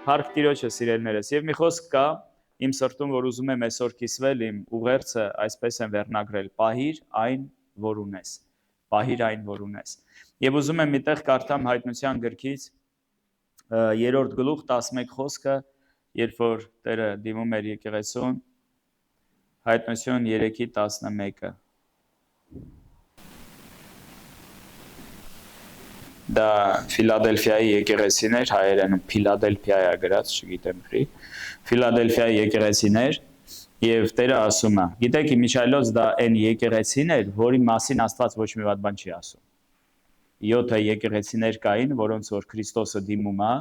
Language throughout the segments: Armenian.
Հարկ տիրոջը սիրելներս, եւ մի խոսք կա իմ սրտում, որ ուզում եմ այսօր կիսվել, իմ ուղերձը այսպես եմ վերնագրել. պահիր այն, որ ունես, պահիր այն, որ ունես։ Եվ ուզում եմ միտեղ կարդամ Հայտնության գրքից 3-րդ գլուխ 11 խոսքը, երբ որ Տերը դիմում էր եկեղեցուն, Հայտնություն 3:11-ը։ Դա Ֆիլադելֆիայի եկեղեցիներ, հայերենում Փիլադելֆիա է գրած, չգիտեմ քրի։ Ֆիլադելֆիայի եկեղեցիներ եւ Տերը ասում է, գիտեք, իմիջայլոց դա այն եկեղեցին էր, որի մասին Աստված ոչ մի բան չի ասում։ 7 եկեղեցիներ կային, որոնց որ Քրիստոսը դիմում է,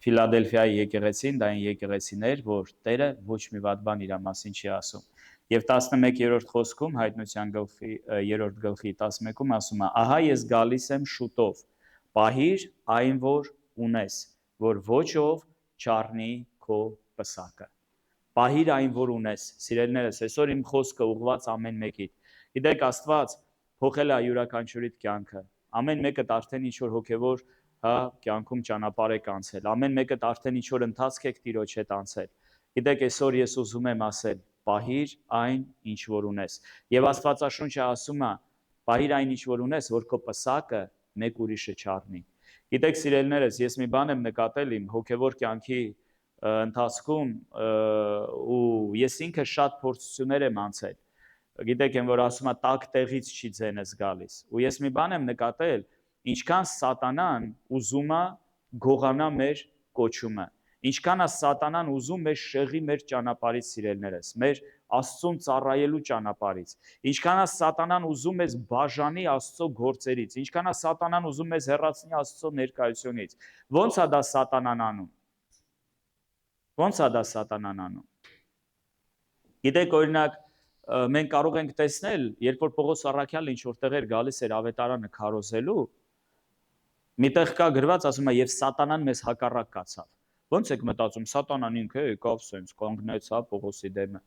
Ֆիլադելֆիայի եկեղեցին, դա այն եկեղեցիներ, որ Տերը ոչ մի բան իր մասին չի ասում։ Եվ 11-րդ խոսքում Հայտնության 3-րդ գլխի 11-ում ասում է. ահա ես գալիս եմ շուտով, պահիր այն, որ ունես, որ ոչ ով չառնի քո պսակը։ Պահիր այն, որ ունես, սիրելիներս, այսօր իմ խոսքը ուղղված ամեն մեկիդ։ Գիտեք, Աստված փոխել է յուրաքանչյուրիդ կյանքը։ Ամեն մեկդ արդեն ինչ որ հոգևոր, կյանքում ճանապարհ եք անցել։ Ամեն մեկդ արդեն ինչ որ ընթացք եք Տիրոջ հետ անցել։ Գիտեք, այսօր ես ուզում եմ ասել, պահիր այն, ինչ որ ունես։ Եվ Աստվածաշունչը ասում է, պահիր այն, ինչ որ ունես, որ քո պսակը մեկ ուրիշը չառնի։ Գիտեք, սիրելիներս, ես մի բան եմ նկատել իմ հոգևոր կյանքի ընթացքում ու ես ինքը շատ փորձություններ եմ անցել։ Գիտեք, են որ ասում է տակ տեղից չի ձենս գալիս։ Ու ես մի բան եմ նկատել, ինչքան սատանան ուզում է գողանա մեր կոչումը։ Ինչքան է սատանան ուզում մեր շեղի մեր ճանապարհից սիրելներս, մեր Աստծուն ծառայելու ճանապարհից։ Ինչքան է սատանան ուզում մեզ բաժանի Աստծո գործերից, ինչքան է սատանան ուզում մեզ հեռացնի Աստծո ներկայությունից։ Ոնց է դա սատանան անում։ Ոնց է դա սատանան անում։ Գիտեք, օրինակ, մենք կարող ենք տեսնել, երբ որ Պողոս առաքյալը ինչ որ տեղեր գալիս էր ավետարանը քարոզելու, միտեղ կա գրված, ասում է, եւ սատանան մեզ հակառակ կացավ։ Ոնց եք մտածում, սատանան ինքը եկավ սենց կանգնեցավ Պողոսի դեմը։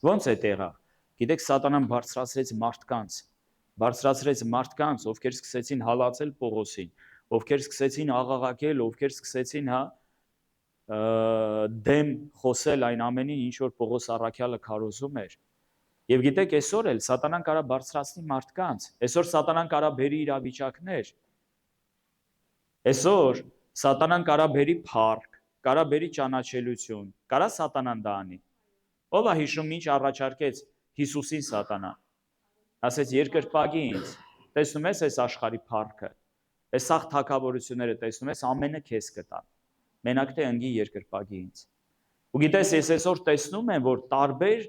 Ոնց է տեղա։ Գիտեք, սատանան բարձրացրեց մարդկանց, ովքեր սկսեցին հալածել Պողոսին, ովքեր սկսեցին աղաղակել, ովքեր սկսեցին դեմ խոսել այն ամենին, ինչ որ Պողոս առաքյալը քարոզում էր։ Եվ գիտեք, այսօր էլ սատանան կարա բարձրացնի մարդկանց, այսօր սատանան կարա բերի իրավիճակներ, այսօր սատանան կարա բերի փառք, կարա բերի ճանաչելություն, կարա սատանան դա անի։ Ով է հիշում ինչ առաջարկեց Հիսուսին սատանան։ Ասեց երկրպագի ինձ, տեսնում ես այս աշխարհի փառքը, այս աղ թագավորությունները տեսնում ես, ամենը քեզ կտան։ Մենակ թե ընկի երկրպագի ինձ։ Ու գիտես, ես այսօր տեսնում եմ, որ տարբեր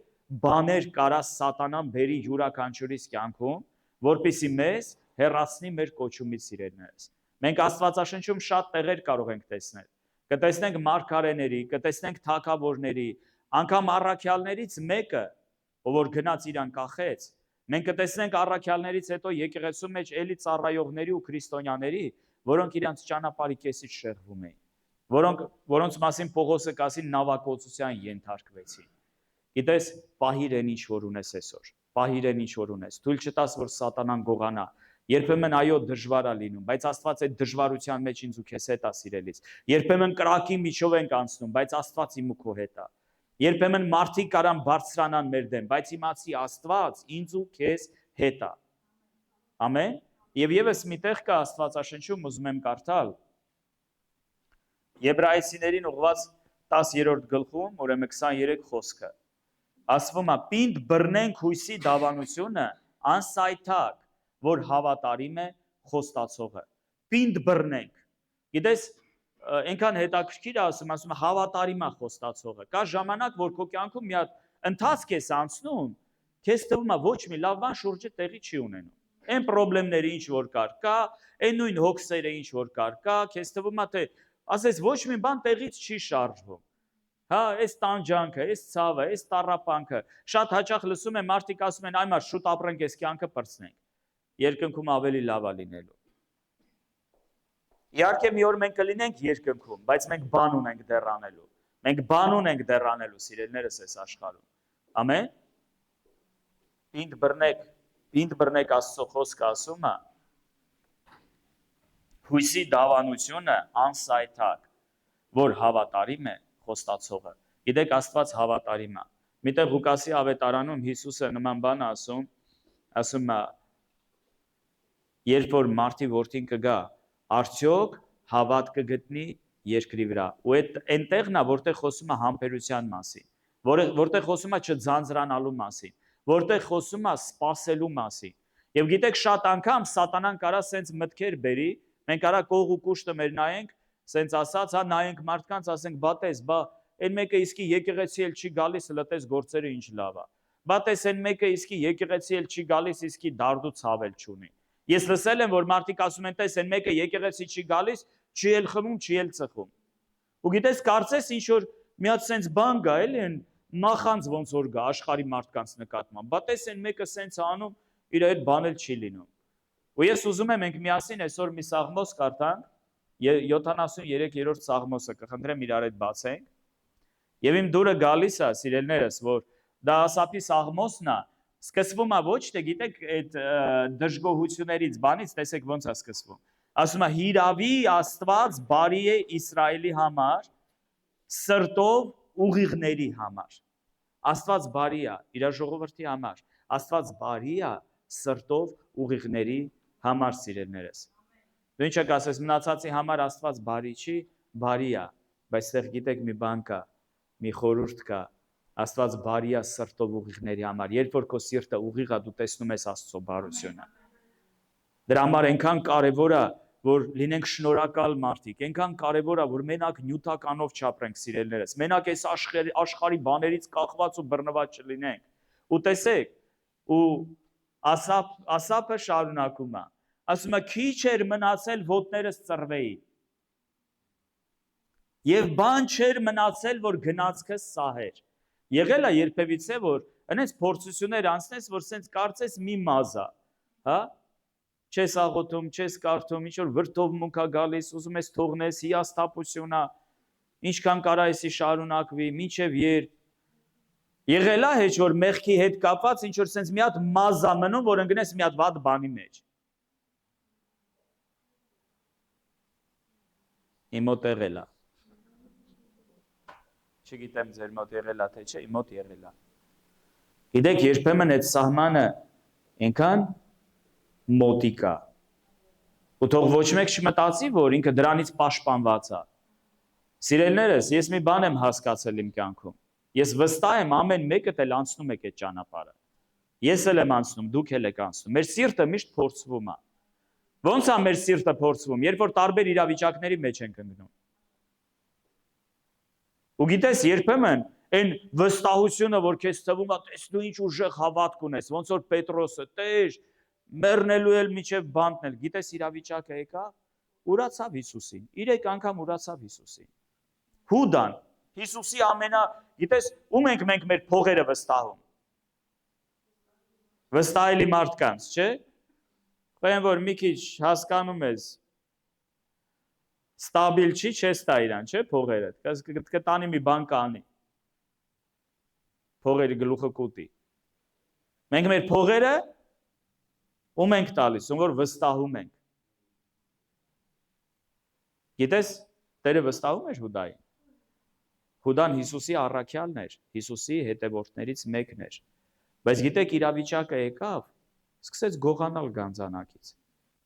բաներ կարա սատանան բերի յուրաքանչյուրիս կյանքում, որպեսզի մեզ հեռացնի մեր կոչումից սիրելիներս։ Մենք Աստվածաշնչում շատ տեղեր կարող ենք տեսնել։ Կտեսնենք մարգարեների, կտեսնենք թագավորների, անգամ առաքյալներից մեկը, ով որ գնաց իրան կախեց, մենք կտեսնենք առաքյալներից հետո եկեղեցու մեջ էլի ծառայողների ու քրիստոնյաների, որոնք իրանց ճանապարհի կեսից շեղվում էին, որոնց մասին Պողոսը կասի նավակոծության ենթարկվեցին։ Գիտես, պահիր այն, ինչ որ ունես այսօր, պահիր այն, ինչ որ ունես, թույլ չտաս, որ սատանան գողանա։ Երբեմն այո դժվար է լինում, բայց Աստված այդ դժվարության մեջ ինձ ու քեզ հետ է սիրելիս։ Երբեմն կրակի միջով ենք անցնում, բայց Աստված իմ ու քո հետ է։ Երբեմն մարդիկ կարան բարձրանան մեր դեմ, բայց իմացի Աստված ինձ ու քեզ հետ է։ Ամեն։ Եվ եւս մի տեղ կա Աստվածաշնչում, ուզում եմ կարդալ Եբրայեցիներին ուղված 10-րդ գլխում, ուրեմն 23 խոսքը։ Ասվում է. «Պինդ բռնենք հույսի դավանությունը, անսայթակ, որ հավատարիմ է խոստացողը»։ Պինդ բռնենք։ Գիտես, այնքան հետաքրքիր է ասում հավատարիմ է խոստացողը։ Կա ժամանակ, որ քո կյանքում մի հատ ընթացք ես անցնում, քեզ թվում է ոչ մի լավ բան շուրջը տեղի չի ունենում։ Այն խնդիրները ինչ որ կա, այն նույն հոգսերը ինչ որ կա, քեզ թվում է թե ասես ոչ մի բան տեղից չի շարժվում։ Հա, այս տանջանքը, այս ցավը, այս տառապանքը, շատ հաճախ լսում եմ մարդիկ ասում են, այ շուտ ապրենք, այս կյանքը պրծնենք։ Երկնքում ավելի լավ է լինելու։ Իհարկե մի օր մենք կլինենք երկնքում, բայց մենք բան ունենք դեռ անելու։ Մենք բան ունենք դեռ անելու, սիրելիներս, այս աշխարհում։ Ամեն։ Պինդ բռնեք Աստծո խոսքը ասում է հույսի դավանությունը անսայթակ, որ հավատարիմ է խոստացողը։ Գիտեք, Աստված հավատարիմ է։ Միտեղ Ղուկասի ավետարանում Հիսուսը նման բան ասում է, երբ որ մարդի որդին կգա, արդյոք հավատ կգտնի երկրի վրա։ Ու այնտեղն է, որտեղ խոսում է համբերության մասին, որտեղ խոսում է չձանձրանալու մասին, որտեղ խոսում է սпасելու մասին։ Եվ գիտեք, շատ անգամ սատանան կարա սենց մտքեր բերի, մենք կարա կող ու կուշտը մեր նայենք, սենց ասած, հա նայենք մարդկանց, ասենք, բա տես, բա այն մեկը իսկի եկեղեցի էլ չի գալիս, լտես գործերը ինչ լավ է։ Բա տես այն մեկը իսկի եկեղեցի էլ չի գալիս, իսկի դարդու ցավել չունի։ Ես լսել եմ, որ մարդիկ ասում են, տես այն մեկը եկեղեցի չի գալիս, չի էլ խմում, չի էլ ծխում։ Ու գիտես, կարծես ինչ որ մի հատ սենց բան գա, էլի են նախանձ ոնց որ գա աշխարհի մարդկանց նկատմամբ։ Բա տես այն մեկը սենց անում, իր այդ բան էլ չի լինում։ Ու ես ուզում եմ մենք միասին այսօր մի սաղմոս կարդանք, 73-րդ սաղմոսը, կխնդրեմ իրար հետ բացենք։ Եվ իմ դուրը գալիս է, սիրելիներս, որ դա Ասափի սաղմոսն է, սկսվում է ոչ թե գիտեք այդ դժգոհություններից բանից, տեսեք ոնց է սկսվում։ Ասում է հիրավի Աստված բարի է Իսրայելի համար, սրտով ուղիղների համար։ Աստված բարի է իր ժողովրդի համար, Աստված բարի է սրտով ուղիղների համար, սիրելիներս։ Դու ինչ եք ասես, մնացածի համար Աստված բարի չի, բարի է, բայց այդտեղ գիտեք մի բան կա, մի խորհուրդ կա, Աստված բարի է սրտով ուղիղների համար, երբ որ քո սիրտը ուղիղ է, դու տեսնում ես Աստծո բարությունը։ Դրա համար այնքան կարևոր է, որ լինենք շնորհակալ մարդիկ, այնքան կարևոր է, որ մենակ նյութականով չապրենք, սիրելիներս, մենակ այս աշխարհի բաներից կախված ու բռնված չլինենք։ Ու տեսեք, ու Ասափը շարունակում է, ասում է քիչ էր մնացել ոտներս ծռվեի։ Եվ բան չէր մնացել, որ գնացքս սահեր։ Եղել է երբևիցե, որ այնպես փորձություններ անցնես, որ սենց կարծես մի մազա, հա? Չես աղոթում, չես կարդում, ինչ որ վրդով մուկ է գալիս, ուզում ես թողնես, հիասթափություն է, ինչքան կարա էսի շարունակվի, մինչև երբ։ Եղել է հեչ որ մեղքի հետ կապված ինչ որ սենց մի հատ մազ է մնում, որ ընկնես մի հատ վատ բանի մեջ։ Իմ մոտ եղել է։ Չգիտեմ ձեր մոտ եղել է թե չէ, իմ մոտ եղել է։ Գիտեք, երբեմն այդ սահմանը այնքան մոտիկ է։ Ու թող ոչ մեկ չմտածի, որ ինքը դրանից պաշտպանված է։ Սիրելիներս, ես մի բան եմ հասկացել իմ կյանքում։ Ես վստահ եմ ամեն մեկը էլ անցնում եք այդ ճանապարհը։ Ես էլ եմ անցնում, դուք էլ եք անցնում։ Մեր սիրտը միշտ փորձվում է։ Ոնց է մեր սիրտը փորձվում, երբ որ տարբեր իրավիճակների մեջ ենք ընկնում։ Ու գիտես, երբեմն այն վստահությունը, որ քեզ թվում է, տես դու ինչ ուժեղ հավատք ունես, ոնց որ Պետրոսը, Տեր, մեռնելու էլ միջև բանտնել, գիտես իրավիճակը եկա, ուրացավ Հիսուսին, 3 անգամ ուրացավ Հիսուսին։ Հուդան, Հիսուսի գիտես, ում ենք մենք մեր փողերը վստահում։ Վստահելի մարդկանց, չէ՞։ Խոհեմ որ մի քիչ հասկանում ես, ստաբիլ չի, չես տա իրան, չէ՞, փողերը, կտանի մի բան կանի։ Փողերի գլուխը կուտի։ Մենք մեր փողերը ում ենք տալիս, ում որ վստահում ենք։ Գիտես, Տերը վստահում էր Հուդային։ Հուդան Հիսուսի առաքյալն էր, Հիսուսի հետևորդներից մեկն էր։ Բայց գիտեք, իրավիճակը եկավ, սկսեց գողանալ գանձանակից։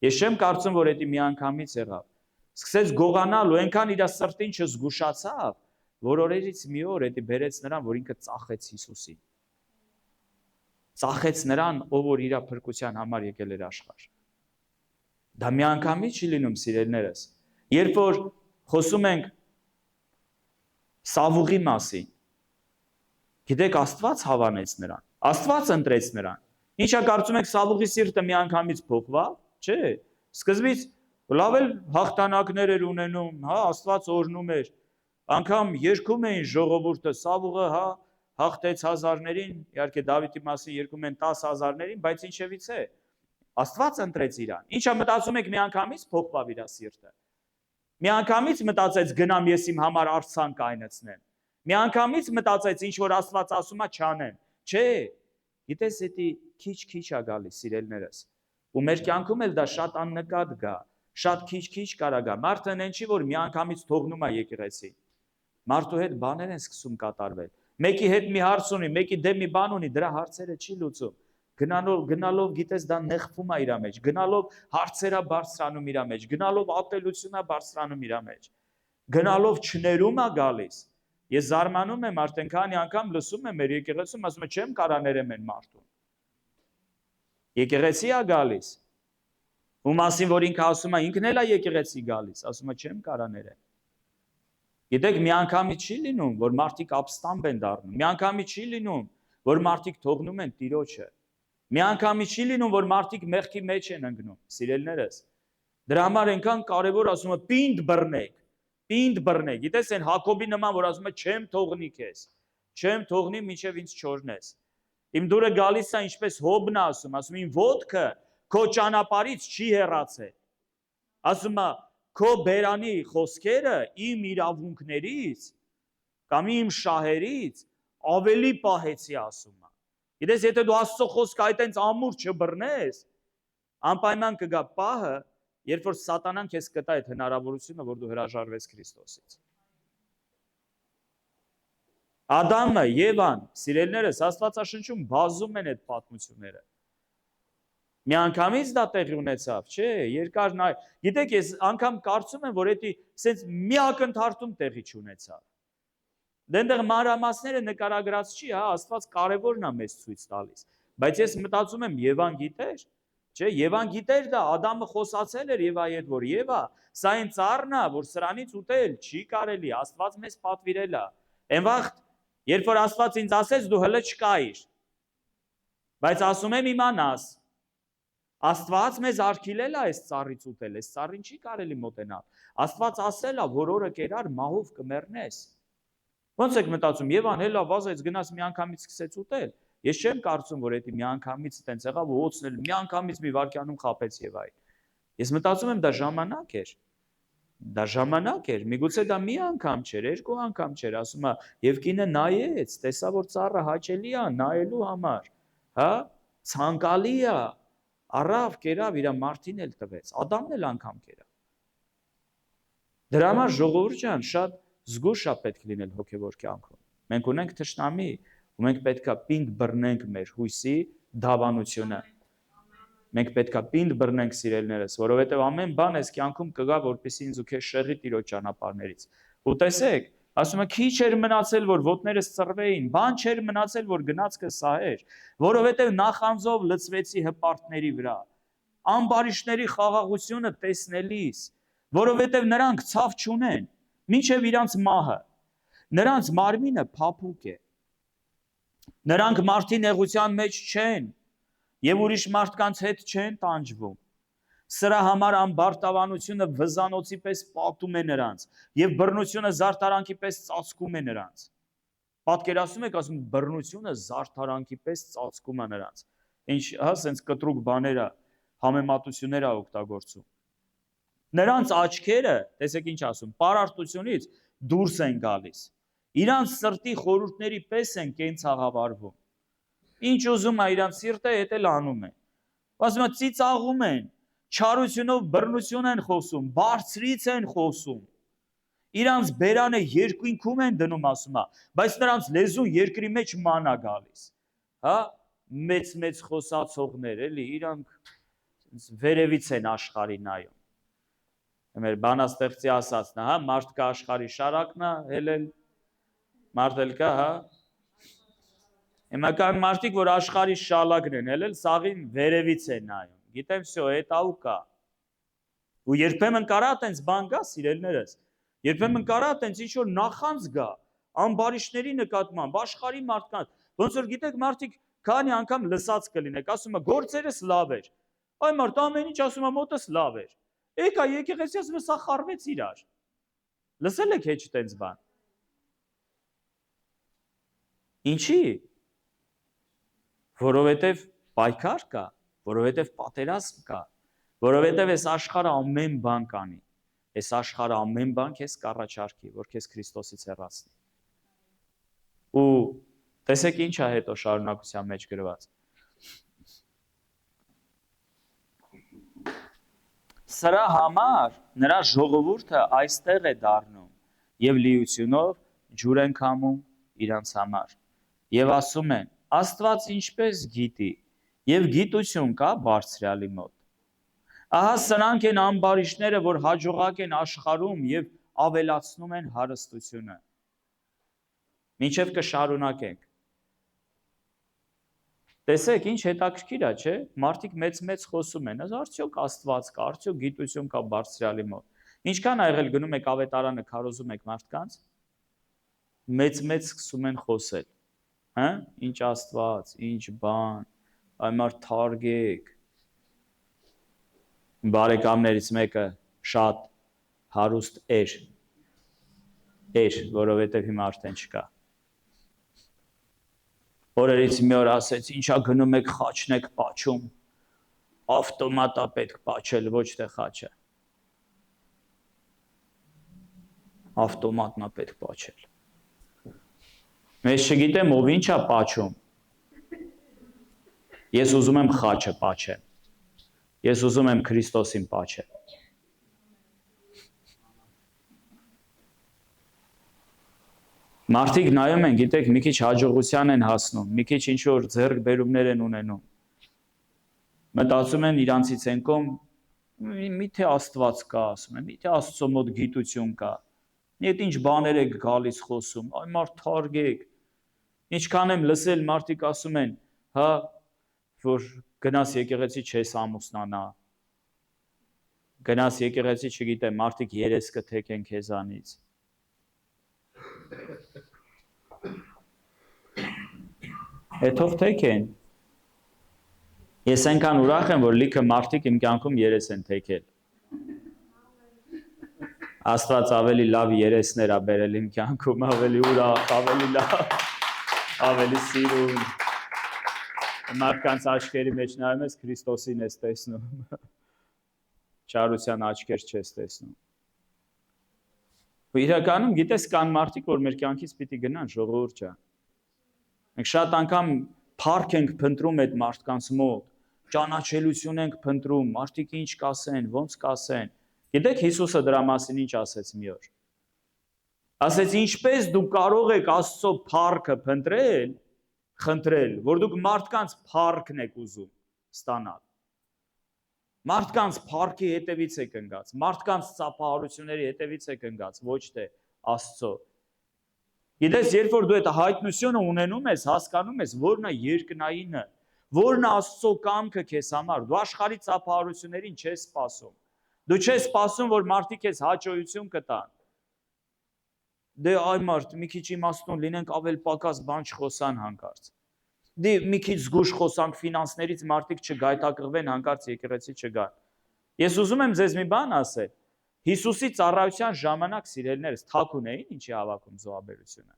Ես չեմ կարծում, որ դա միանգամից եղավ։ Սկսեց գողանալ ու այնքան իր սրտին չզգուշացավ, որ օրերից մի օր դա բերեց նրան, որ ինքը ծախեց Հիսուսին։ Ծախեց նրան, ով որ իր փրկության համար եկել էր աշխարհ։ Դա միանգամից չի լինում, սիրելիներս։ Երբ որ խոսում ենք Սավուղի մասին, գիտեք, Աստված հավանեց նրան, Աստված ընտրեց նրան։ Ինչա կարծում եք Սավուղի սիրտը միանգամից փոխվավ, չէ։ Սկզբից լավ էլ հաղթանակներ էր ունենում, հա, Աստված օրհնում էր։ Անգամ երգում էին ժողովուրդը, Սավուղը, հա, հաղթեց հազարներին, իհարկե Դավիթի մասին երգում են 10,000-ներին, բայց ինչևից է։ Աստված ընտրեց իրան։ Ինչա մտածում եք միանգամից փոխվավ իր սիրտը։ Միանգամից մտածեց գնամ ես իմ համար արցանք կայնացնեմ։ Միանգամից մտածեց ինչ որ Աստված ասում է չանեմ։ Չէ։ Գիտես, դա քիչ-քիչ է գալիս, սիրելիներս։ Ու մեր կյանքում էլ դա շատ աննկատ գա։ շատ քիչ կարա գա։ Մարդը այն չի, որ միանգամից թողնում է եկեղեցին։ Մարդու հետ բաներ են սկսում կատարվել։ Մեկի հետ մի հարց ունի, մեկի դեմ մի բան ունի, դրա հարցերը չի լուծում։ Գնալով գիտես դա նեղվում է իր մեջ, գնալով հարցերա բարձրանում իր մեջ, գնալով ատելությունա բարձրանում իր մեջ, գնալով չներում է գալիս։ Ես զարմանում եմ, արդեն քանի անգամ լսում եմ մեր եկեղեցում, ասում եմ չեմ կարա ներեմ են մարդուն։ Եկեղեցի է գալիս։ Ու մասին որ ինքը ասում է ինքն էլ է եկեղեցի գալիս, ասում է չեմ կարա ներեմ։ Գիտեք, միանգամից չի լինում, որ մարդիկ ապստամբ են դառնում։ Միանգամից չի լինում, որ մարդիկ թողնում են Տիրոջը։ Միանգամից չի լինում, որ մարդիկ մեղքի մեջ են ընկնում, սիրելիներս։ Դրա համար այնքան կարևոր ասում է պինդ բռնեք, պինդ բռնեք։ Գիտես այն Հակոբի նման, որ ասում է չեմ թողնի քեզ, չեմ թողնի մինչև ինձ չորնես։ Իմ դուրը գալիս է ինչպես Հոբն ասում իմ ոտքը քո ճանապարհից չի հեռացել։ Ասում է քո բերանի խոսքերը իմ իրավունքներից կամ իմ շահերից ավելի պահեցի ասում է։ Գիտես, եթե դու Աստծո խոսքը այտենց ամուր չբռնես, անպայման կգա պահը, երբ որ սատանան քեզ կտա այդ հնարավորությունը, որ դու հրաժարվես Քրիստոսից։ Ադամը, Եվան, սիրելիներս, Աստվածաշնչում բազում են այդ պատմությունները։ Միանգամից դա տեղի ունեցավ, չէ, երկար նայ։ Գիտեք, ես անգամ կարծում եմ, որ դա սենց մի ակնթարթում տեղի չունեցավ։ Դենտեղ մանրամասները նկարագրած չի, հա, Աստված կարևորն է մեզ ցույց տալիս։ Բայց ես մտածում եմ Եվան գիտեր, չէ, Եվան գիտեր դա, Ադամը խոսացել էր Եվայի հետ, որ Եվա, սա այն ծառն է, որ սրանից ուտել չի կարելի, Աստված մեզ պատվիրել է։ Այն վաղ, երբ որ Աստված ինձ ասեց դու հələ չկայիր։ Բայց ասում եմ իմանաս, Աստված մեզ արգելել է այս ծառից ուտել, այս ծառին չի կարելի մոտենալ։ Աստված ասել է, որ օրը կերար մահով կմեռնես։ Ոնց եք մտածում, Եվան հելա վազեց գնաց միանգամից սկսեց ուտել։ Ես չեմ կարծում, որ դա միանգամից տենց եղավ ու օծնել միանգամից մի վայրկյանում խաբեց Եվային։ Ես մտածում եմ դա ժամանակ էր։ Դա ժամանակ էր, միգուցե դա մի անգամ չէր, երկու անգամ չէր, ասում է, եւ կինը նայեց, տեսա որ ծառը հաճելի է նայելու համար, հա, ցանկալի է, առավ, կերավ, իր մարդին էլ տվեց, Ադամն էլ անգամ կերավ։ Դրա համար ժողովուրդ ջան, շատ զգուշ է պետք լինել հոգևոր կյանքում։ Մենք ունենք թշնամի, ու մենք պետքա պինդ բռնենք մեր հույսի դավանությունը։ Մենք պետքա պինդ բռնենք սիրելիներս, որովհետև ամեն բան այս կյանքում կգա, որպեսզի ինձ ու քեզ շեղի Տիրոջ ճանապարհներից։ Ու տեսեք, ասում է քիչ էր մնացել, որ ոտներս ծռվեին, բան չէր մնացել, որ գնացքը սահեր, որովհետև նախանձով լցվեցի հպարտների վրա, ամբարիշների խաղաղությունը տեսնելիս, որովհետև նրանք ցավ չունեն, մինչև իրանց մահը, նրանց մարմինը փափուկ է, նրանք մարդի նեղության մեջ չեն և ուրիշ մարդկանց հետ չեն տանջվում, սրա համար ամբարտավանությունը վզանոցի պես պատում է նրանց և բռնությունը զարդարանքի պես ծածկում է նրանց։ Պատկերացնում եք, ասում բռնությունը զարդարանքի պես ծածկում է նրանց։ Ինչ, հա, սենց կտրուկ բաներ է, համեմատություններ է օգտագործում։ Նրանց աչքերը, տեսեք ինչ ասում, պարարտությունից դուրս են գալիս։ Իրանց սրտի խորհուրդների պես են կենցաղավարվում։ Ինչ ուզում է իրանց սիրտը, էդ էլ անում են։ Ասում է ծիծաղում են, չարությունով բռնություն են խոսում, բարձրից են խոսում։ Իրանց բերանը երկինքում են դնում, ասում է, բայց նրանց լեզուն երկրի մեջ ման է գալիս։ Հա, մեծ խոսացողներ, էլի, իրանք վերևից են աշխարհի նայում։ Մեր բանաստեղծի ասածն է, հա, մարդ կա աշխարհի շարակն է, հելել, մարդ էլ կա, հա։ Հիմա կան մարդիկ, որ աշխարհի շալակն են հելել, սաղին վերևից են նայում։ Գիտեմ, всё, էտա ու կա։ Ու երբեմն կարա տենց բան գա, սիրելիներս։ Երբեմն կարա տենց ինչ որ նախանձ գա, ամբարիշների նկատմամբ, աշխարհի մարդկանց։ Ոնց որ գիտեք, մարդիկ քանի անգամ լսած կլինեք, ասում է գործերս լավ էր։ Այ մարդ ամեն ինչ ասում է մոտս լավ էր։ Եկա եկեղեցի ասում է սա խառվեց իրար։ Լսել եք հեչ տենց բան։ Ինչի՞։ Որովհետև պայքար կա, որովհետև պատերազմ կա, որովհետև այս աշխարհը ամեն բան կանի։ Այս աշխարհը ամեն բան քեզ կառաջարկի, որ քեզ Քրիստոսից հեռացնի։ Ու տեսեք ինչ է հետո շարունակության մեջ գրված։ Սրա համար նրա ժողովուրդը այստեղ է դառնում եւ լիությունով ջուր են քամում իրանց համար եւ ասում են Աստված ինչպես գիտի եւ գիտություն կա բարձրալի մոտ ահա սրանք են ամբարիշները որ հաջողակ են աշխարհում եւ ավելացնում են հարստությունը մինչեւ կշարունակենք տեսեք ինչ հետաքրքիր է չէ մարդիկ մեծ խոսում են արդյոք Աստված կա արդյոք գիտություն կա բարձրալի մոտ ինչքան ա եղել գնում եք ավետարանը քարոզում եք մարդկանց մեծ սկսում են խոսել հա ինչ Աստված ինչ բան այ մարդ թարգեք բարեկամներից մեկը շատ հարուստ էր որովհետև հիմա արդեն չկա օրերից մի օր ասեց ինչա գնում եք խաչն եք պաչում ավտոմատա պետք պաչել ոչ թե խաչը ավտոմատնա պետք պաչել Ես չգիտեմ ով ինչա պաչում Ես ուզում եմ խաչը պաչեմ Ես ուզում եմ Քրիստոսին պաչեմ Մարդիկ նայում են, գիտեք, մի քիչ հաջողության են հասնում, մի քիչ ինչ-որ ձեռքբերումներ են ունենում։ Մտածում են իրանցից են կողմ, միթե Աստված կա, ասում են, միթե Աստծո մոտ գիտություն կա։ Իդ ինչ բաներ եք գալիս խոսում, այ մարդ թարգեք։ Ինչքան եմ լսել մարդիկ ասում են, հա, որ գնաս եկեղեցի չես ամուսնանա։ Գնաս եկեղեցի, չգիտեմ, մարդիկ երես կթեքեն քեզանից։ Հետով թեքեն։ Ես այնքան ուրախ եմ, որ լիքը մարդիկ իմ կյանքում երես են թեքել։ Աստված ավելի լավ երեսներ ա բերել իմ կյանքում, ավելի ուրախ, ավելի լավ, ավելի սիրուն։ Մարդկանց աչքերի մեջ նայում ես Քրիստոսին ես տեսնում։ Չարության աչքեր չես տեսնում։ Իրականում գիտես կան մարդիկ, որ մեր կյանքից պիտի գնան, ժողովուրդ ջան։ Մենք շատ անգամ փառք ենք փնտրում այդ մարդկանց մոտ, ճանաչելություն ենք փնտրում, մարդիկ ինչ կասեն, ոնց կասեն։ Գիտեք Հիսուսը դրա մասին ինչ ասեց մի օր։ Ասեց ինչպես դուք կարող եք Աստծո փառքը փնտրել, խնդրել, որ դուք մարդկանց փառքն եք ուզում ստանալ։ Մարդկանց փառքի հետևից եք ընկած, մարդկանց ծափահարությունների հետևից եք ընկած, ոչ թե Աստծո։ Գիտես, երբ որ դու այդ հայտնությունը ունենում ես, հասկանում ես, որն է երկնայինը, որն է Աստծո կամքը քեզ համար, դու աշխարհի ծափահարություններին չես սպասում։ Դու չես սպասում, որ մարդիկ քեզ հաճոյություն կտան։ Դե այ մարդ, մի քիչ իմաստուն լինենք, ավել պակաս բան չխոսան հանկարծ։ Դե մի քիչ զգուշ խոսանք ֆինանսներից մարդիկ չգայթակղվեն, հանկարծ եկեղեցի չգան։ Ես ուզում եմ ձեզ մի բան ասել։ Հիսուսի ծառայության ժամանակ սիրելիներս թաքուն էին ինչի հավաքում զոհաբերությունը։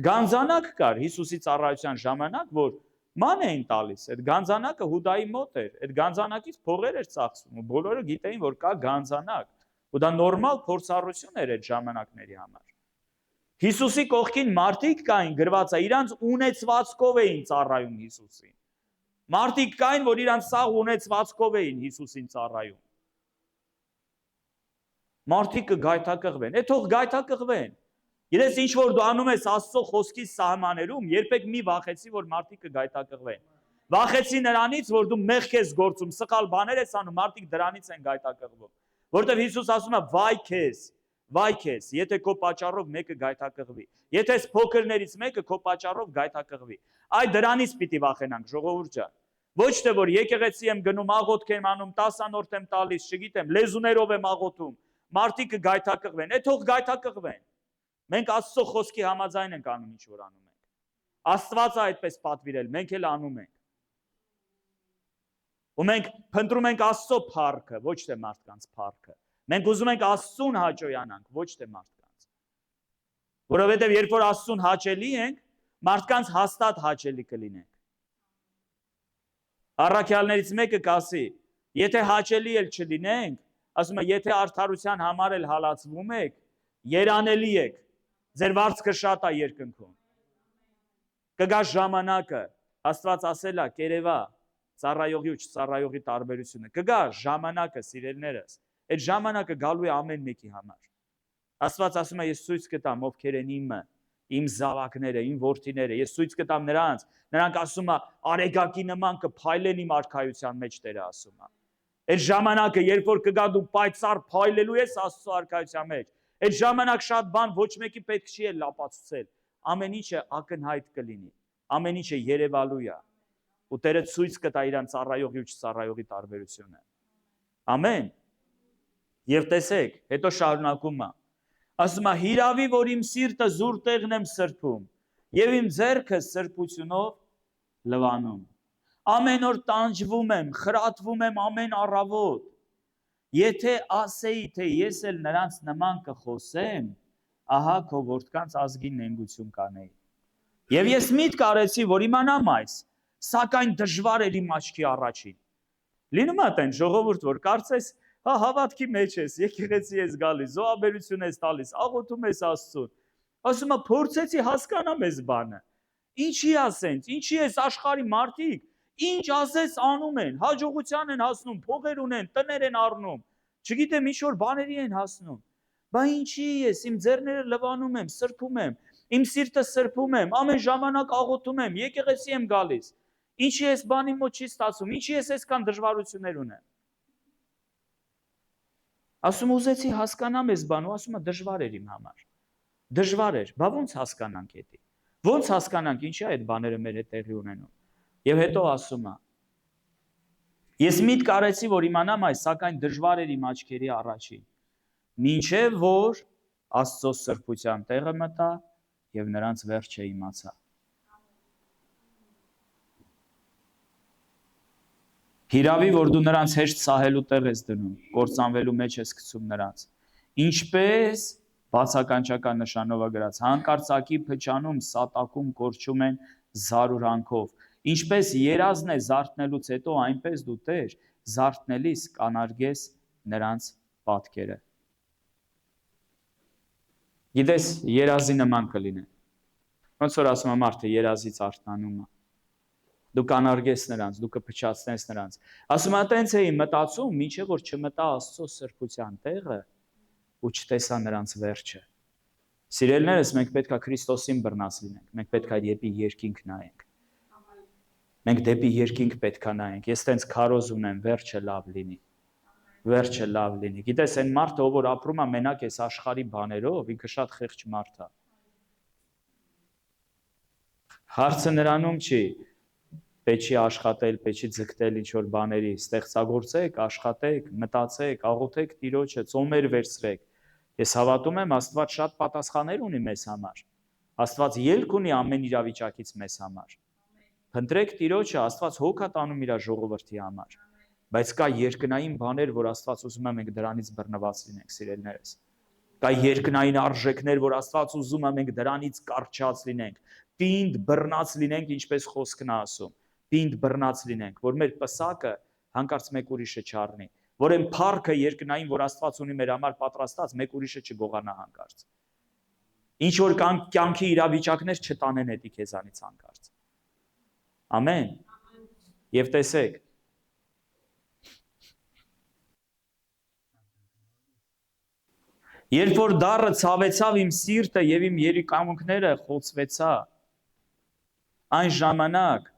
Գանձանակ կար Հիսուսի ծառայության ժամանակ, որ ման էին տալիս, այդ գանձանակը Հուդայի մոտ էր, այդ գանձանակից փողեր էր ծախսվում, ու բոլորը գիտեին, որ կա գանձանակ, ու դա նորմալ փորձառություն էր այդ ժամանակների համար։ Հիսուսի կողքին մարդիկ կային, գրված է, իրանց ունեցվածքով էին ծառայում Հիսուսին։ Մարդիկ կային, որ իրանց սաղ ունեցվածքով էին Հիսուսին ծառայում։ Մարդիկ կգայթակղվեն, թող գայթակղվեն։ Գիտես ինչ որ դու անում ես Աստծո խոսքի սահմաններում, երբեք մի վախեցի, որ մարդիկ կգայթակղվեն։ Վախեցի նրանից, որ դու մեղք ես գործում, սխալ բաներ ես անում, մարդիկ դրանից են գայթակղվում։ Որտեվ Հիսուս ասում է՝ վայ քեզ, եթե քո պատճառով մեկը գայթակղվի։ Եթե փոքրներից մեկը քո պատճառով գայթակղվի։ Այ դրանից պիտի վախենանք, ժողովուրդ ջան։ Ոչ թե որ եկեղեցի եմ գնում, աղոթք եմ անում, 10 անորդ եմ տալիս, չգիտեմ, լեզուներով եմ աղոթում, մարդիկ կգայթակղվեն, թող գայթակղվեն։ Մենք Աստծո խոսքի համաձայն ենք անում ինչ որ անում ենք։ Աստված է այդպես պատվիրել, մենք էլ անում ենք։ Ու մենք փնտրում ենք Աստծո փառքը, ոչ թե մարդկանց փառքը։ Մենք ուզում ենք Աստծուն հաճոյանանք, ոչ թե մարդկանց։ Որովհետև երբ որ Աստծուն հաճելի ենք, մարդկանց հաստատ հաճելի կլինենք։ Առաքյալներից մեկը կասի, եթե հաճելի էլ չլինենք, ասում է, եթե արդարության համար էլ հալածվում եք, երանելի եք, ձեր վարձքը շատ է երկնքում։ Կգա ժամանակը, Աստված ասել է, կերևա, ծառայողի ու չծառայողի տարբերությունը։ Կգա ժամանակը, սիրելիներս, այդ ժամանակը գալու է ամեն մեկի համար։ Աստված ասում է, ես ցույց կտամ ովքեր են իմը, իմ զավակները, իմ որդիները, ես ցույց կտամ նրանց, նրանք ասում է, արեգակի նման կփայլեն իմ արքայության մեջ, Տերը ասում է։ Այդ ժամանակը, երբ որ կգա դու պայծառ փայլելու ես Աստծո արքայության մեջ, այդ ժամանակ շատ բան ոչ մեկի պետք չի էլ լապացուցել, ամեն ինչը ակնհայտ կլինի, ամեն ինչը երևալու է, ու Տերը ցույց կտա իրան ծառայողի ու չծառայողի տարբերությունը։ Ամեն։ Եվ տեսեք, հետո շարունակում է, ասում է, հիրավի, որ իմ սիրտը զուր տեղն եմ սրբում, եւ իմ ձեռքը սրբությունով լվանում։ Ամեն օր տանջվում եմ, խրատվում եմ ամեն առավոտ։ Եթե ասեի, թե ես էլ նրանց նման կխոսեմ, ահա քո որդկանց ազգին նենգություն կանեի։ Եվ ես միտք արեցի, որ իմանամ այս, սակայն դժվար էր իմ աչքի առաջին։ Լինում է տեն ժողովուրդ, որ կարծես, հավատքի մեջ ես, եկեղեցի ես գալիս, զոհաբերություն ես տալիս, աղոթում ես Աստծուն։ Ասում է, փորձեցի հասկանամ այս բանը։ Ինչի ասենց, ինչի ես աշխարհի մարդիկ, ինչ ասես անում են, հաջողության են հասնում, փողեր ունեն, տներ են առնում, չգիտեմ ինչ որ բաների են հասնում։ Բա ինչի ես, իմ ձեռները լվանում եմ, սրբում եմ, իմ սիրտը սրբում եմ, ամեն ժամանակ աղոթում եմ, եկեղեցի եմ գալիս։ Ինչի ես բանի մոտ չի ստացում, ինչի ես այսքան դժվարություններ ունեմ։ Ասում ուզեցի հասկանամ այս բանը, ասում է դժվար էր իմ համար։ Դժվար էր, բա ոնց հասկանանք դա։ Ոնց հասկանանք ինչի այդ բաները մեր հետ տեղի ունենում։ Եվ հետո ասում է. Ես միտք արեցի, որ իմանամ այս, սակայն դժվար էր իմ աչքերի առաջին։ Մինչև որ Աստծո սրբության տեղը մտա եւ նրանց վերջը իմացա։ Հիրավի, որ դու նրանց հեշտ սահելու տեղ ես դնում, կործանվելու մեջ ես գցում նրանց։ Ինչպես բացականչական նշանով է գրած, հանկարծակի փչանում, սատակում կորչում են զարուրանքով։ Ինչպես երազն է զարթնելուց հետո, այնպես դու Տեր, զարթնելիս կանարգես նրանց պատկերը։ Գիտես, երազի նման կլինեն։ Ոնց որ ասում է մարդը, երազից արթնանում է։ Դու կանարգես նրանց, դու կփչացնես նրանց։ Ասում է, տենց էի մտածում, մինչև որ չմտա Աստծո սրբության տեղը ու չտեսա նրանց վերջը։ Սիրելիներս, մենք պետք է Քրիստոսին բռնած լինենք, մենք պետք է դեպի երկինք նայենք։ Մենք դեպի երկինք պետք է նայենք։ Ես տենց քարոզ ունեմ, վերջը լավ լինի։ Վերջը լավ լինի։ Գիտես, այն մարդը, ով որ ապրում է մենակ այս աշխարհի բաներով, ինքը շատ խեղճ մարդ է։ Հարցը նրանում չի, պետք է աշխատել, պետք է ձգտել ինչ-որ բաների, ստեղծագործեք, աշխատեք, մտածեք, աղոթեք Տիրոջը, ծոմեր վերցրեք։ Ես հավատում եմ, Աստված շատ պատասխաններ ունի մեզ համար։ Աստված ելք ունի ամեն իրավիճակից մեզ համար։ Փնտրեք Տիրոջը, Աստված հոգ է տանում իր ժողովրդի համար։ Բայց կա երկնային բաներ, որ Աստված ուզում է մենք դրանից բռնված լինենք, սիրելիներս։ Կա երկնային արժեքներ, որ Աստված ուզում է մենք դրանից կարճած լինենք, պինդ բռնած լինենք, ինչպես խոսքն է ասում։ Պինդ բռնած լինենք, որ մեր պսակը հանկարծ մեկ ուրիշը չառնի, որ այն փառքը երկնային, որ Աստված ունի մեր համար պատրաստած, մեկ ուրիշը չգողանա հանկարծ։ Ինչ որ կան կյանքի իրավիճակներ չտանեն էդի քեզանից հանկարծ։ Ամեն։ Եվ տեսեք, երբ որ դառը ցավեցավ իմ սիրտը եւ իմ երիկամունքները խոցվեցա, այն ժամանակ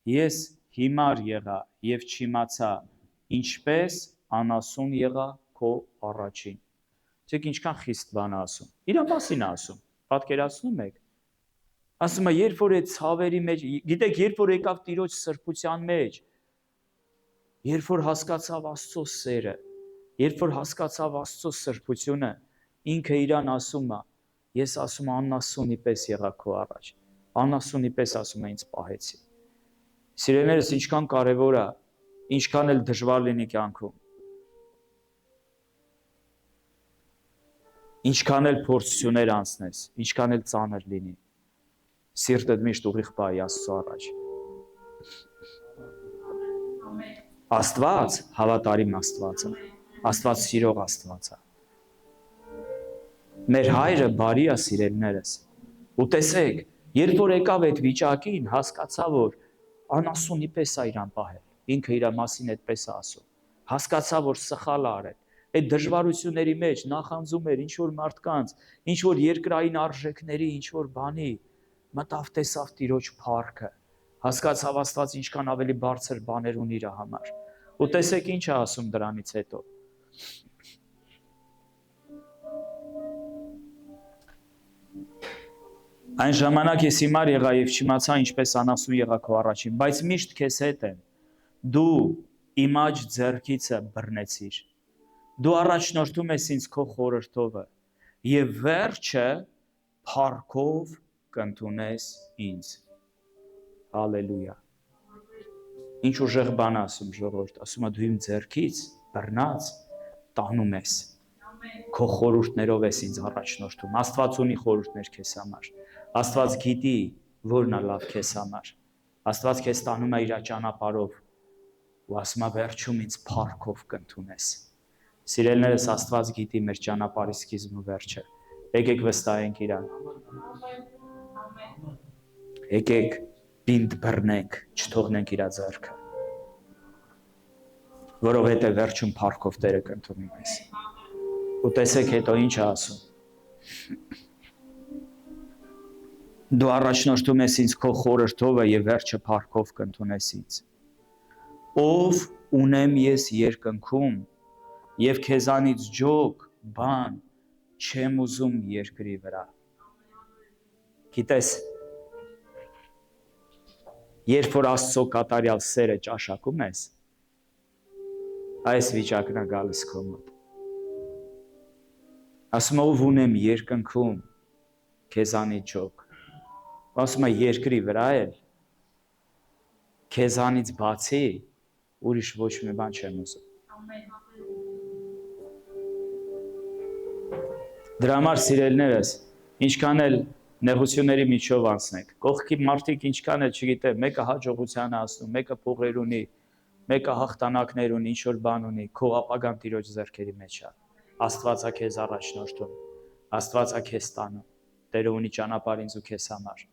ես հիմար եղա եւ չիմացա, ինչպես անասուն եղա քո առաջին։ Չեք ինչքան խիստ բան ասում։ Իրա մասին ասում։ Պատկերացնում եք։ Ասում է, երբ որ այդ ցավերի մեջ, գիտեք, երբ որ եկավ Տիրոջ սրբության մեջ, երբ որ հասկացավ Աստծո սերը, երբ որ հասկացավ Աստծո սրբությունը, ինքը իրան ասում է, ես ասում անասունի պես եղա քո առաջ։ Անասունի պես ասում է ինձ պահեցի։ Սիրելիներս, ինչքան կարևոր է, ինչքան էլ դժվար լինի կյանքում։ Ինչքան էլ փորձություններ անցնես, ինչքան էլ ծանր լինի, սիրտդ միշտ ուղիղ պահի Աստծո առաջ։ Աստված հավատարիմ Աստված է, Աստված սիրող Աստված է։ Մեր հայրը բարի է, սիրելիներս։ Ու տեսեք, երբ որ եկավ այդ վիճակին, հասկացա, որ անասունի պես է իրան պահել։ ինքը իր մասին այդպես է ասում։ Հասկացա, որ սխալ է արել։ Այդ դժվարությունների մեջ նախանձում էր ինչ որ մարդկանց, ինչ որ երկրային արժեքների, ինչ որ բանի, մտավ տեսավ Տիրոջ փառքը։ Հասկացավ Աստված ինչքան ավելի բարձր բաներ ունի իր համար։ Ու տեսեք ինչ է ասում դրանից հետո։ Այն ժամանակ ես հիմար եղա եւ չիմացա ինչպես անասուն եղա քո առաջին, բայց միշտ քեզ հետ եմ։ Դու իմ աջ ձեռքիցը բռնեցիր։ Դու առաջնորդում ես ինձ քո խորհրդովը եւ վերջը փառքով կընդունես ինձ։ Հալելույա։ Ինչ ուժեղ բան ասում ժողովուրդ, ասում է դու իմ ձեռքից բռնած տանում ես։ Քո խորհուրդներով ես ինձ առաջնորդում։ Աստված ունի խորհուրդներ քեզ համար։ Աստված գիտի որն է լավ քեզ համար։ Աստված քեզ տանում է իր ճանապարհով ու ասում է վերջում ինձ փառքով կընդունես։ Սիրելիներս, Աստված գիտի մեր ճանապարհի սկիզբն ու վերջը։ Եկեք վստահենք իրան։ Եկեք բինդ բռնենք, չթողնենք իր ձեռքը։ Որովհետև վերջում փառքով Տերը կընդունի մեզ։ Ու տեսեք հետո ինչ է ասում։ Դու առաջնորդում ես ինձ քո խորհրդովը եւ վերջը փառքով կընդունես ինձ։ Ով ունեմ ես երկնքում եւ քեզանից ջոկ բան չեմ ուզում երկրի վրա։ Գիտես, երբ որ Աստծո կատարյալ սերը ճաշակում ես, այս վիճակն է գալիս քո մոտ։ Ասում ով ունեմ երկնքում քեզանից ջոկ։ Ասում է երկրի վրա էլ քեզանից բացի ուրիշ ոչ մի բան չեմ ուզում։ Դրա համար սիրելիներս, ինչքան էլ նեղությունների միջով անցնենք, կողքի մարդիկ ինչքան էլ չգիտեմ, մեկը հաջողության է ասում, մեկը փողեր ունի, մեկը հաղթանակներ ունի, ինչ որ բան ունի, քո ապագան Տիրոջ ձեռքերի մեջ է։ Աստված է քեզ առաջնորդում, Աստված է քեզ տանում, Տերը ունի ճանապարհ ինձ ու քեզ համար։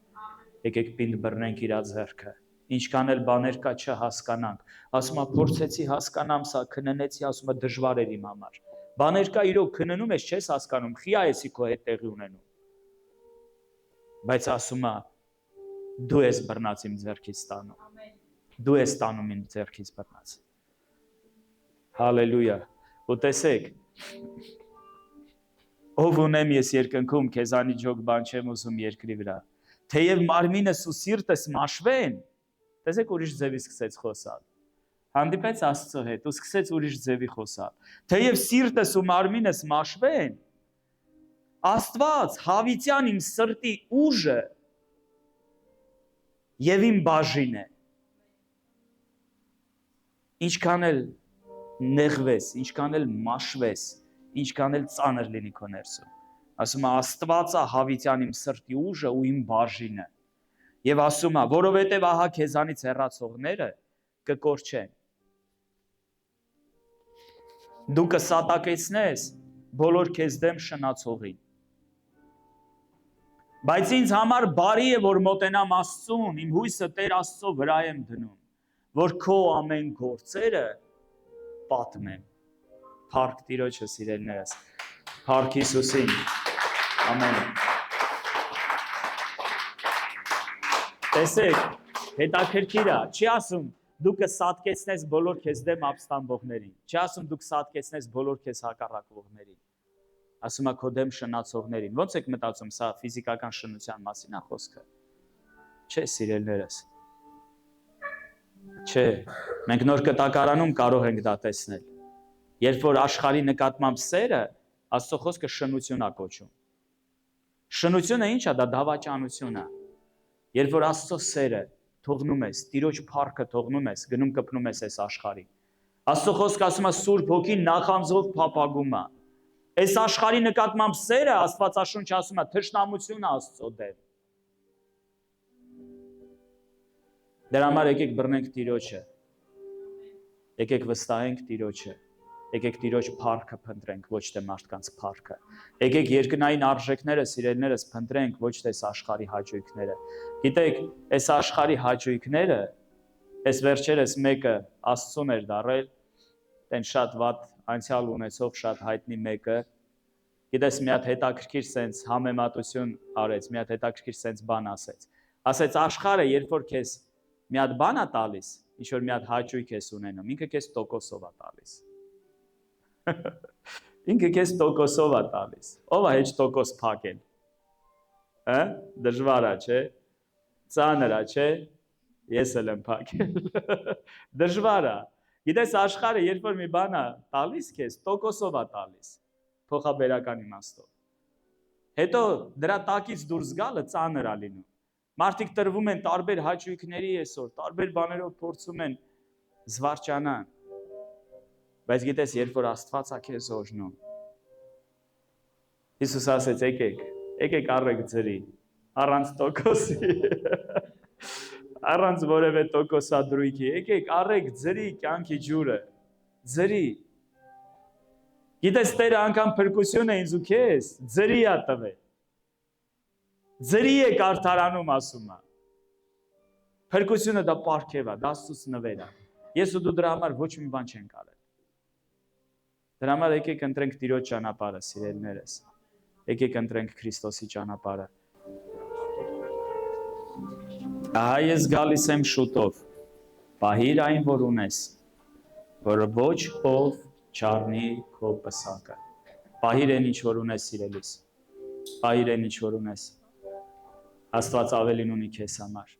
Եկեք պինդ բռնենք իր ձեռքը։ Ինչքան էլ բաներ կա չհասկանանք, ասում է փորձեցի հասկանամ սա, քննեցի, ասում է դժվար էր իմ համար։ Բաներ կա իրոք քննում ես, չես հասկանում, խիա եսի քո հետ տեղի ունենում։ Բայց ասում է դու ես բռնած իմ ձեռքից տանում։ Դու ես տանում իմ ձեռքից բռնած։ Հալելույա։ Ու տեսեք, ով ունեմ ես երկնքում, քեզանի ջոկ բան չեմ ուզում երկրի վրա։ Թեև մարմինս ու սիրտս մաշվեն, տեսեք ուրիշ ձևի սկսեց խոսալ։ Հանդիպեց Աստծո հետ ու սկսեց ուրիշ ձևի խոսալ։ Թեև սիրտս ու մարմինս մաշվեն, Աստված հավիտյան իմ սրտի ուժը եւ իմ բաժինը։ Ինչքան էլ նեղվես, ինչքան էլ մաշվես, ինչքան էլ ծանր լինի քո ներսում։ Ասում է Աստված է հավիտյան իմ սրտի ուժը ու իմ բաժինը։ Եվ ասում է, որովհետև ահա քեզանից հեռացողները կկորչեն։ Դու կսատակեցնես բոլոր քեզ դեմ շնացողին։ Բայց ինձ համար բարի է, որ մոտենամ Աստծուն, իմ հույսը Տեր Աստծո վրա եմ դնում, որ քո ամեն գործերը պատմեմ։ Փառք Տիրոջը, սիրելիներս, փառք Հիսուսին, ամեն։ Տեսեք, հետաքրքիր է, չի ասում դու կսատկեցնես բոլոր քեզ դեմ ապստամբողներին, չի ասում դու կսատկեցնես բոլոր քեզ հակառակվողներին, ասում է քո դեմ շնացողներին։ Ոնց եք մտածում, սա ֆիզիկական շնության մասին է խոսքը։ Չէ, սիրելիներս։ Չէ, մենք նոր կտակարանում կարող ենք դա տեսնել։ Երբ որ աշխարհի նկատմամբ սերը, Աստծո խոսքը շնություն է կոչում։ Շնությունը ի՞նչ է, դա դավաճանություն է։ Երբ որ Աստծո սերը թողնում ես, Տիրոջ փառքը թողնում ես, գնում կպնում ես այս աշխարհին։ Աստծո խոսքը ասում է Սուրբ Հոգին նախանձով փափագում է։ Այս աշխարհի նկատմամբ սերը Աստվածաշունչը ասում է թշնամություն է Աստծո դեմ։ Դրա համար եկեք բռնենք Տիրոջը։ Եկեք վստահենք Տիրոջը։ Եկեք Տիրոջ փառքը փնտրենք, ոչ թե մարդկանց փառքը։ Եկեք երկնային արժեքները, սիրելիներս, փնտրենք, ոչ թե այս աշխարհի հաճույքները։ Գիտեք, այս աշխարհի հաճույքները, Այս վերջերս մեկը Աստծուն էր դարել, տեն շատ վատ անցյալ ունեցող շատ հայտնի մեկը, գիտես մի հատ հետաքրքիր սենց համեմատություն արեց, մի հատ հետաքրքիր սենց բան ասեց։ Ասեց աշխարհը, երբ որ քեզ մի հատ բան է տալիս, ինչ որ մի հատ հաճույք ես ունենում, ինքը քեզ տոկոսով է տալիս։ Ինքը քեզ տոկոսով է տալիս։ Ո՞վ է հեչ տոկոս փակել։ Հա? Դժվար է, չէ՞։ Ծանր է, չէ՞։ Ես էլ եմ փակել։ Դժվար է։ Գիտես աշխարհը, երբ որ մի բան է տալիս քեզ, տոկոսով է տալիս։ Փոխաբերական իմաստով։ Հետո դրա տակից դուրս գալը ծանր է լինում։ Մարդիկ տրվում են տարբեր հաճույքների այսօր, տարբեր բաներով փորձում են զվարճանան։ Բայց գիտես, երբ որ Աստված է քեզ օրհնում, Հիսուս ասեց, եկեք առեք ձրի, առանց տոկոսի, առանց որևէ տոկոսադրույքի, եկեք առեք ձրի կյանքի ջուրը, ձրի։ Գիտես, Տերը անգամ փրկություն է ինձ ու քեզ, ձրի է տվել։ Ձրի է կարդարանում ասում է։ Փրկությունը դա պարգև է, դա Աստծուց նվեր է։ Ես ու դու դրա համար ոչ մի բան չենք արել։ Դրա համար եկեք ընտրենք Տիրոջ ճանապարհը, սիրելիներս։ Եկեք ընտրենք Քրիստոսի ճանապարհը։ Ահա ես գալիս եմ շուտով։ Պահիր այն, որ ունես, որ ոչ ով չառնի քո պսակը։ Պահիր այն, ինչ որ ունես, սիրելիս։ Պահիր այն, ինչ որ ունես։ Աստված ավելին ունի քեզ համար։